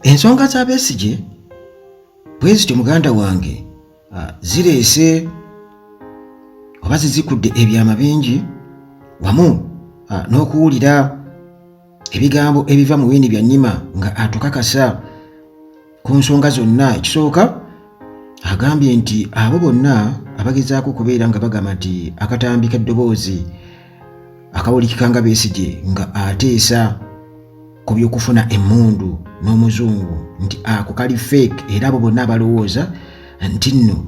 ensonga za Besigye bwezityo muganda wange zireese oba zizikudde ebyama bingi wamu n'okuwulira ebigambo ebiva mu Winnie Byanyima nga atukakasa ku nsonga zonna. Ekisooka agambye nti abo bonna abagezaako okubeera nga bagamba nti akatambi k'eddoboozi akawulikika nga Besigye nga ateesa ku by'okufuna emmundu n'omuzungu nti ako kali fake, era abo bonna abalowooza nti nno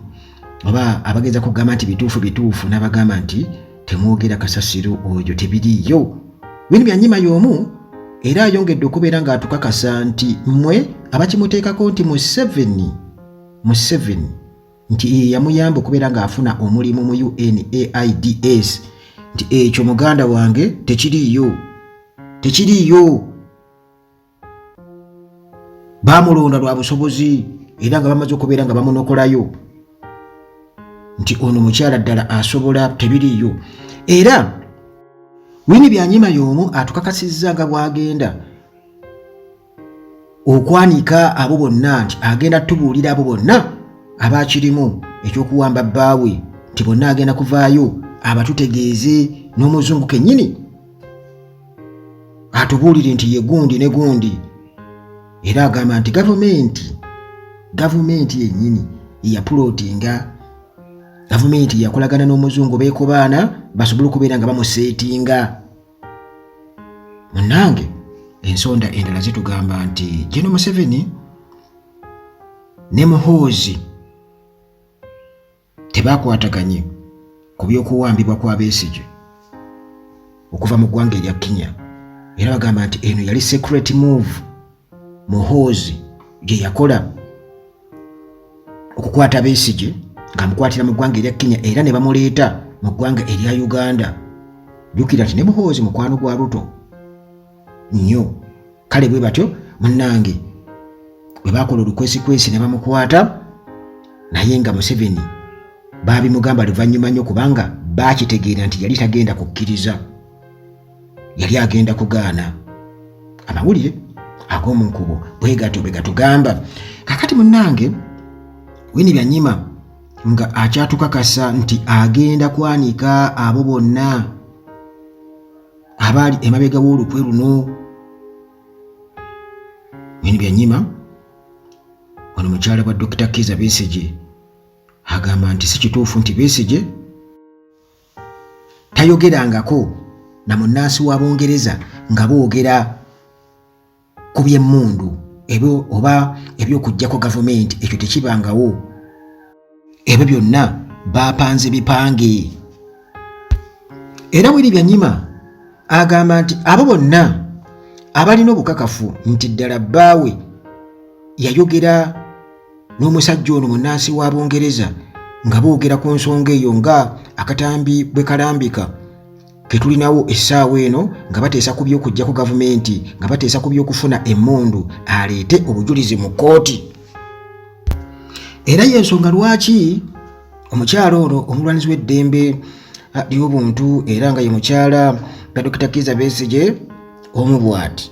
oba abageza kugamba nti bituufu n'abagamba nti temwogera kasasiro oyo tebiriiyo. Winnie Byanyima y'omu era ayongedde okubeera ng'atukakasa nti mmwe abakimuteekako nti Museveni nti yamuyamba okubeera ng'afuna omulimu mu UNAIDS nti ekyo muganda wange tekiriiyo. Baamulonda lwa busobozi era nga bamaze okubeera nga bamunokolayo nti ono mukyala ddala asobola, tebiriiyo. Era Winnie Byanyima y'omu atukakasizza nga bw'agenda okwanika abo bonna nti agenda tubuulira abo bonna abakirimu ekyokuwamba bbaawe nti bonna agenda kuvaayo abatutegeeze n'omuzungu kennyini atubuulire nti ye gundi ne gundi. Era agamba nti gavumenti yennyini yapulootinga, gavumenti yakolagana n'omuzungu beekobaana basobole okubeera nga bamuseetinga. Munnange ensonda endala zitugamba nti General Museveni ne Muhoozi tebaakwataganye ku by'okuwambibwa kwa Besigye okuva mu ggwanga erya Kenya. Era bagamba nti eno yali secret move Muhoozi gye yakola okukwata Besigye ng'amukwatira mu ggwanga erya Kenya era ne bamuleeta mu ggwanga erya Uganda. Jjukira nti ne Muhoozi mukwano gwa Ruto nnyo. Kale bwe batyo munnange bwe baakola olukwesikwesi ne bamukwata, naye nga Museveni baabimugamba luvannyuma nnyo kubanga baakitegeera nti yali tagenda kukkiriza, yali agenda kugaana. Amawulire ag'omu nkubo bwe gatugamba. Kakati munnange Winnie Byanyima nga akyatukakasa nti agenda kwanika abo bonna abaali emabega w'olukwe luno. Winnie Byanyima ono mukyala wa Dr. Kizza Besigye agamba nti si kituufu nti Besigye tayogerangako na munnansi w'Abongereza nga boogera ku by'emmundu ebyo oba eby'okuggyako gavumenti, ekyo tekibangawo. Ebyo byonna baapanze bipange. Era Winnie Byanyima agamba nti abo bonna abalina obukakafu nti ddala bbaawe yayogera n'omusajja ono munnansi w'Abongereza nga boogera ku nsonga eyo nga akatambi bwe kalambika ke tulinawo essaawa eno nga bateesa ku by'okuggyako gavumenti, nga bateesa ku by'okufuna emmundu, aleete obujulizi mu kkooti. Era y'ensonga lwaki omukyala ono omulwanizi w'eddembe ly'obuntu era nga ye mukyala nga Dr. Kizza Besigye omu bw'ati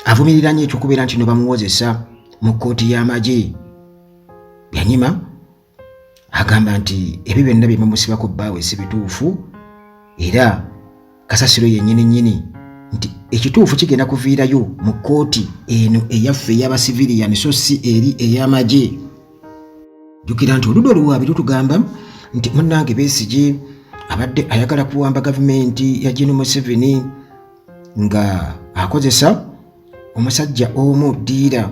avumirira nnyo ekyokubeera nti no bamuwozesa mu kkooti y'amagye. Byanyima agamba nti ebyo byonna bye bamusibako bbaawe si bituufu, era kasasiro yennyini nti ekituufu kigenda kuviirayo mu kkooti eno eyaffe ey'abasiviliyan so si eri ey'amagye. Jjukira nti oludda oluwaabi lutugamba nti munnange Besigye abadde ayagala kuwamba gavumenti ya General Museveni nga akozesa omusajja omu ddiira,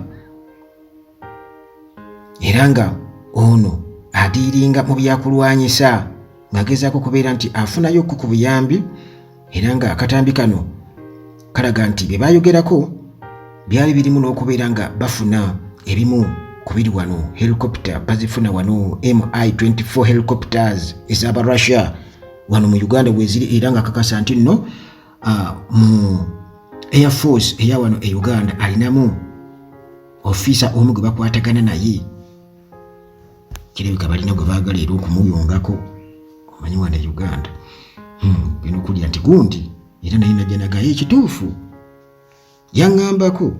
era nga ono adiiringa mu byakulwanyisa ng'agezaako okubeera nti afunayo ku buyambi, era nga akatambi kano kalaga nti bye baayogerako byali birimu n'okubeera nga bafuna ebimu ku biri wano helicopter bazifuna wano MI-24 helicopters ez'aba Russia wano mu Uganda bweziri, era nga kakasa nti nno mu Air Force eya wano e Uganda alinamu ofisa omu gwe bakwatagana naye, kirabika balina gwe baagala era okumuyungako. Omanyi wano e Uganda bino kulya nti gundi, era naye najja nagayo ekituufu yaŋŋambako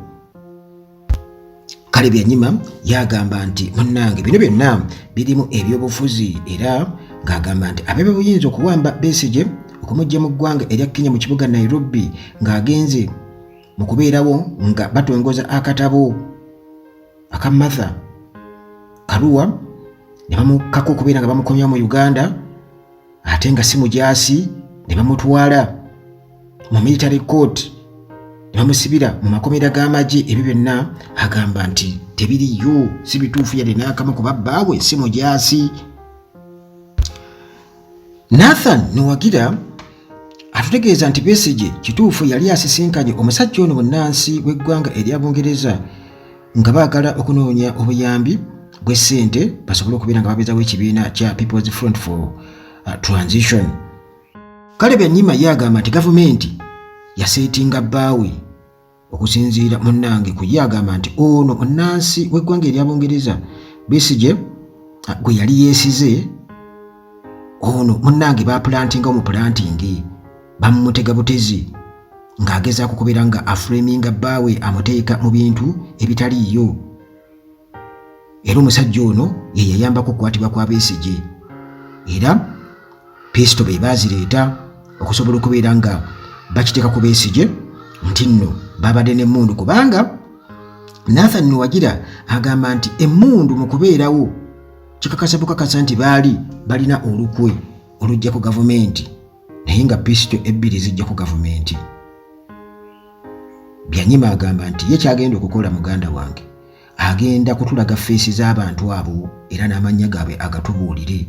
Kale Byanyima yagamba nti munnange bino byonna birimu ebyobufuzi era ng'agamba nti abeebe buyinza okuwamba Besigye okumujja mu ggwanga erya Kenya mu kibuga Nairobi ng'agenze mu kubeerawo nga batongoza akatabo aka Martha Karua ne bamukako okubeera nga bamukomya mu Uganda ate nga si mujaasi ne bamutwala mu military court ne bamusibira mu makomera g'amagye. Ebyo byonna agamba nti tebiriyo, si bituufu yali n'akamu kuba bbaawe si mujaasi. Nathan Nuwagira atutegeeza nti Besigye kituufu yali asisinkanye omusajja ono munnansi w'eggwanga erya Bungereza nga baagala okunoonya obuyambi bw'essente basobole okubeera nga babeezawo ekibiina kya People's Front for Transition. Kale Byanyima yagamba nti gavumenti yaseetinga bbaawe okusinziira munnange ku yagamba nti ono munnansi w'eggwanga erya Bungereza Besigye gwe yali yeesize ono munnange bapulantinga omupulantingi bamutega butezi ng'agezaako kubeera nga aframinga bbaawe amuteeka mu bintu ebitaliiyo. Era omusajja ono ye yayambako okukwatibwa kwa Besigye era Pisto be baazireeta okusobola okubeera nga bakiteeka ku Besigye nti nno babadde n'emmundu kubanga Nathan Nuwagira agamba nti emmundu mu kubeerawo kikakasa bukakasa nti baali balina olukwe olujja ku gavumenti naye nga Pisto ebbiri zijja ku gavumenti. Byanyima agamba nti ye kyagenda okukola muganda wange agenda kutulaga feesi z'abantu abo era n'amannya gaabwe agatubuulire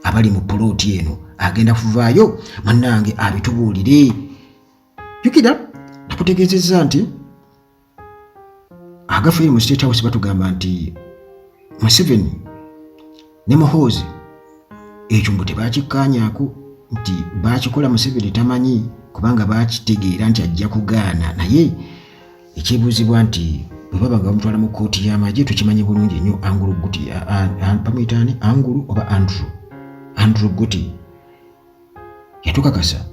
abali mu polooti eno agenda kuvaayo munnange abitubuulire. Jukira nakutegeezezza nti agafeeri mu State House batugamba nti Museveni ne Muhoozi ekyo mbu tebakikkaanyaako nti bakikola Museveni tamanyi kubanga bakitegeera nti ajja kugaana naye ekyebuuzibwa nti bwe baba nga bamutwala mu kkooti y'amagye tukimanyi bulungi nnyo Angulu Guti bamuyitaani Angulu oba Andrew Guti yatukakasa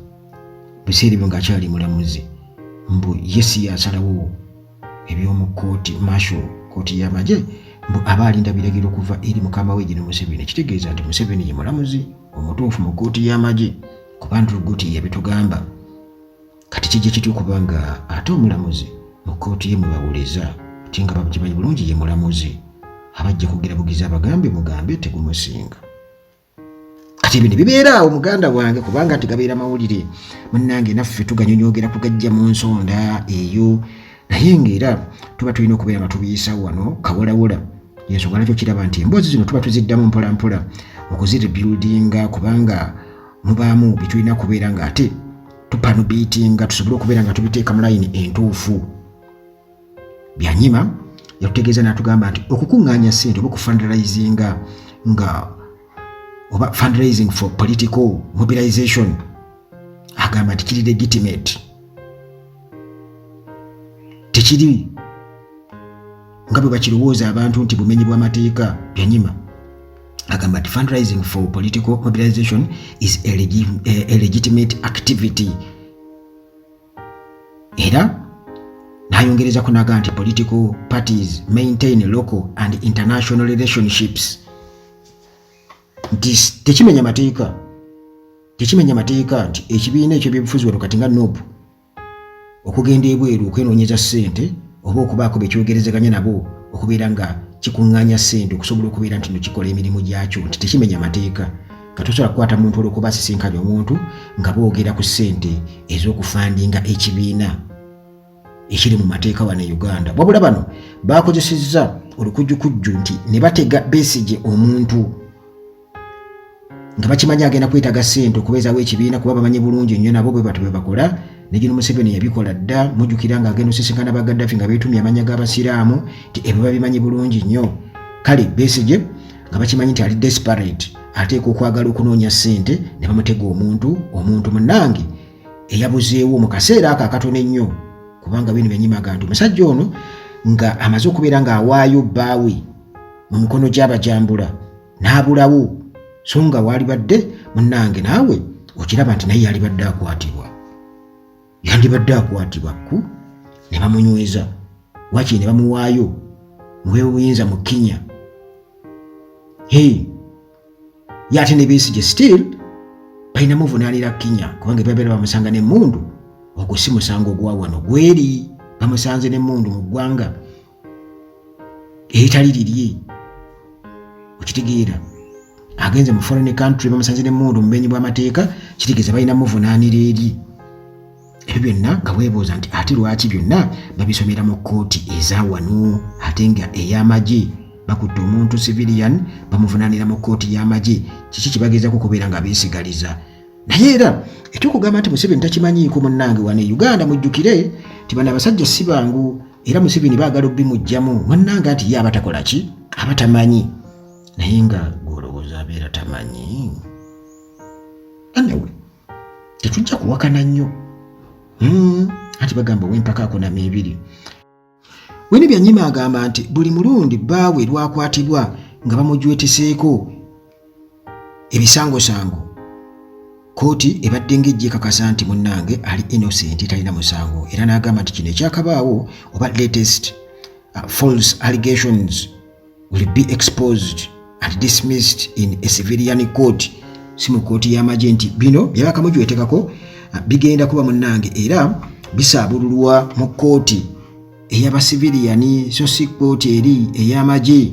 biseera ebyo ng'akyali mulamuzi mbu ye si yasalawo eby'omu kkooti marshal kkooti y'amagye mbu aba alinda biragiro okuva eri mukama we Gen. Museveni. Ekitegeeza nti Museveni ye mulamuzi omutuufu mu kkooti y'amagye kuba Andrew Guti yabitugamba. Kati kijja kityo kubanga ate omulamuzi mu kkooti ye mwebawuleza ati nga bakimanyi bulungi ye mulamuzi abajja kugira bugizi abagambe mugambe tegumusinga. Kati ebyo ne bibeera awo muganda wange kubanga tegabeera mawulire munnange naffe tuganyonyogera kugajja mu nsonda eyo naye ng'era tuba tulina okubeera nga tubiyisa wano kawolawola. Yensonga nakyo kiraba nti emboozi zino tuba tuziddamu mpola mpola okuzirebuildinga kubanga mubaamu bitulina kubeera nga ate tupanubiitinga tusobole okubeera nga tubiteeka mu layini entuufu. Byanyima yatutegeeza n'atugamba nti okukuŋŋaanya ssente oba okufundraisinga nga oba fundraising for political mobilization agamba nti kiri legitimate tekiri nga bwe bakirowooza abantu nti bumenyi bw'amateeka. Byanyima agamba nti fundraising for political mobilization is a legitimate activity era n'ayongereza kunaga nti political parties maintain local and international relationships nti tekimenya mateeka nti ekibiina ekyo by'ebufuzi wano kati nga NOP okugenda ebweru okwenoonyeza ssente oba okubaako bekyogerezeganya nabo okubeera nga kikuŋŋaanya ssente okusobola okubeera nti kikola emirimu gyakyo nti tekimenya mateeka. Katosobola kukwata muntu olw'okuba asisinkanye omuntu nga boogera ku ssente ez'okufandinga ekibiina ekiri mu mateeka wano e Uganda. Wabula bano bakozesezza olukujjukujju nti ne batega Besigye omuntu nga bakimanyi agenda kwetaaga ssente okubeezaawo ekibiina kuba bamanyi bulungi nnyo nabo bwe batu bwe bakola. Ne Gen. Museveni yabikola dda mujjukira ng'agenda osisinkana ba Gaddafi nga beetumya amannya g'abasiraamu nti ebyo babimanyi bulungi nnyo. Kale Besigye nga bakimanyi nti ali desperate ateeka okwagala okunoonya ssente ne bamutega omuntu munnange eyabuzeewo mu kaseera ako akatono ennyo kubanga bino Byanyima nti omusajja ono nga amaze okubeera ng'awaayo bbaawe mu mikono gy'abajambula n'abulawo so nga waalibadde munnange naawe okiraba nti naye yalibadde akwatibwa ku ne bamunyweza wakiri ne bamuwaayo muwe buyinza mu Kenya. Yate ne Besigye still balina muvunaanira Kenya kubanga babeera bamusanga n'emmundu. Ogwo si musango gwa wano gweri, bamusanze n'emmundu mu ggwanga eritali lirye. Okitegeera agenze mu foreign country bamusanze n'emmundu mumenyi bw'amateeka, kitegeeza balina muvunaanira eri. Ebyo byonna nga weebuuza nti ate lwaki byonna babisomera mu kkooti eza wano ate nga ey'amagye bakutte omuntu civilian bamuvunaanira mu kkooti y'amagye? Kiki kibagezaako kubeera nga beesigaliza? Naye era ekyokugamba nti Museveni takimanyiiko munnange wano e Uganda mujjukire nti bano abasajja si bangu era Museveni baagala obbimugjamu munnange nti ye aba takola ki? Aba tamanyi. Naye nga gw'olowooza abeera tamanyi. Anyway, tetujja kuwakana nnyo. Ati bagamba ow'empaka akonama ebiri. Wene Byanyima agamba nti buli mulundi bbaawe lwakwatibwa nga bamujweteseeko ebisangosango, kkooti ebadde ng'ejja ekakasa nti munnange ali innocent talina musango, era n'agamba nti kino ekyakabaawo oba latest false allegations will be exposed and dismissed in a civilian court, si mu kkooti y'amagye, nti bino byabakamujwetekako bigenda kuba munnange era bisaabululwa mu kkooti ey'abasiviliani so si kkooti eri ey'amagye.